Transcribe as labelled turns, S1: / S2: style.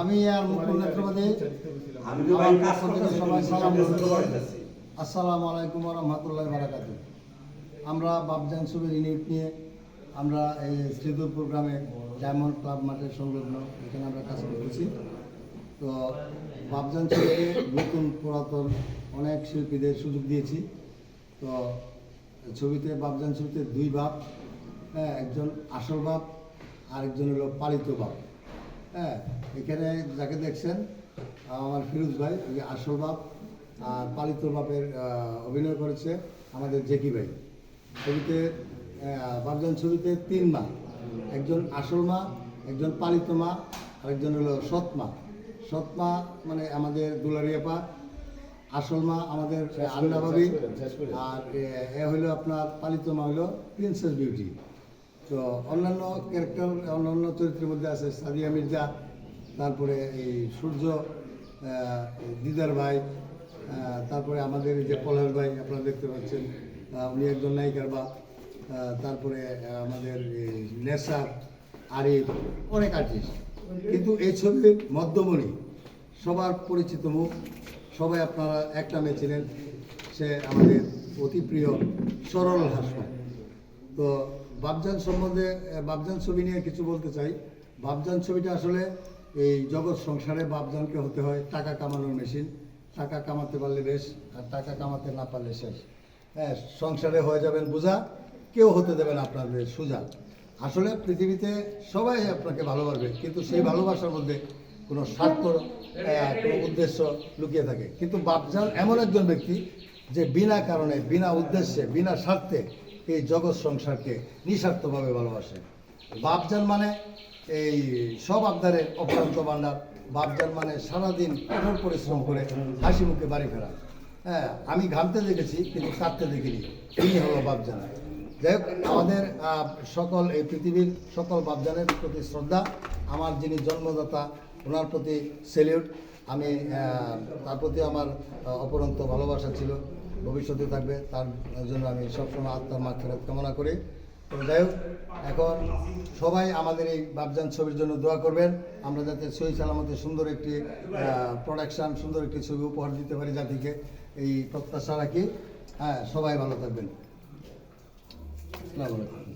S1: আমি আর মুকুল নেত্রবাদী আসসালামু আলাইকুম রহমতুল্লাহ বারাকাতুহু। আমরা বাবজান ছবির ইউনিট নিয়ে আমরা এই শ্রীদুরপুর গ্রামে ডায়মন্ড ক্লাব মাঠের সংলগ্ন এখানে আমরা কাজ করতেছি। তো বাবজান ছবিতে নতুন পুরাতন অনেক শিল্পীদের সুযোগ দিয়েছি। তো ছবিতে বাবজান ছবিতে দুই বাপ, হ্যাঁ, একজন আসল বাপ আর একজন হলো পালিত বাপ। হ্যাঁ, এখানে যাকে দেখছেন আমার ফিরোজ ভাই, ওই আসল বাপ, আর পালিত বাপের অভিনয় করেছে আমাদের জেকি ভাই। ছবিতে বাবজান ছবিতে তিন মা, একজন আসল মা, একজন পালিত মা, আরেকজন হলো সৎ মা। সৎ মা মানে আমাদের দুলারিয়াপা, আসল মা আমাদের আন্না ভাবি, আর এ হলো আপনার পালিত মা হলো প্রিন্সেস বিউটি। তো অন্যান্য ক্যারেক্টার অন্যান্য চরিত্রের মধ্যে আছে সাদিয়া মির্জা, তারপরে এই সূর্য, দিদার ভাই, তারপরে আমাদের যে পলাশ ভাই আপনারা দেখতে পাচ্ছেন, উনি একজন নায়িকার বাপ, তারপরে আমাদের নেসার, আরিফ, অনেক আর্টিস্ট। কিন্তু এই ছবির মধ্যমণি সবার পরিচিত মুখ, সবাই আপনারা এক নামে ছিলেন, সে আমাদের অতি প্রিয় সরল হাসপাতাল। তো বাবজান সম্বন্ধে বাবজান ছবি নিয়ে কিছু বলতে চাই। বাবজান ছবিটা আসলে এই জগৎ সংসারে বাবজানকে হতে হয় টাকা কামানোর মেশিন। টাকা কামাতে পারলে বেশ, আর টাকা কামাতে না পারলে শেষ। হ্যাঁ, সংসারে হয়ে যাবেন বোঝা, কেউ হতে দেবেন আপনাদের সোজা। আসলে পৃথিবীতে সবাই আপনাকে ভালোবাসবে, কিন্তু সেই ভালোবাসার মধ্যে কোনো স্বার্থ, কোনো উদ্দেশ্য লুকিয়ে থাকে। কিন্তু বাবজান এমন একজন ব্যক্তি যে বিনা কারণে, বিনা উদ্দেশ্যে, বিনা স্বার্থে এই জগৎ সংসারকে নিঃস্বার্থভাবে ভালোবাসে। বাবজান মানে এই সব আবদারের অপ্রান্ত ভাণ্ডার। বাবজান মানে সারাদিন কঠোর পরিশ্রম করে হাসি মুখে বাড়ি ফেরা। হ্যাঁ, আমি ঘামতে দেখেছি কিন্তু কাঁদতে দেখিনি, এই হলো বাবজান। যাই হোক, আমাদের সকল এই পৃথিবীর সকল বাবজানের প্রতি শ্রদ্ধা। আমার যিনি জন্মদাতা ওনার প্রতি সেলিউট। আমি তার প্রতি আমার অপরন্ত ভালোবাসা ছিল, ভবিষ্যতে থাকবে। তার জন্য আমি সবসময় আত্মার মাগফিরাত কামনা করি। তো যাই হোক, এখন সবাই আমাদের এই বাবজান ছবির জন্য দোয়া করবেন, আমরা যাতে সহি সালামতে সুন্দর একটি প্রোডাকশান, সুন্দর একটি ছবি উপহার দিতে পারি জাতিকে, এই প্রত্যাশা রাখি। হ্যাঁ, সবাই ভালো থাকবেন। আসসালামু আলাইকুম।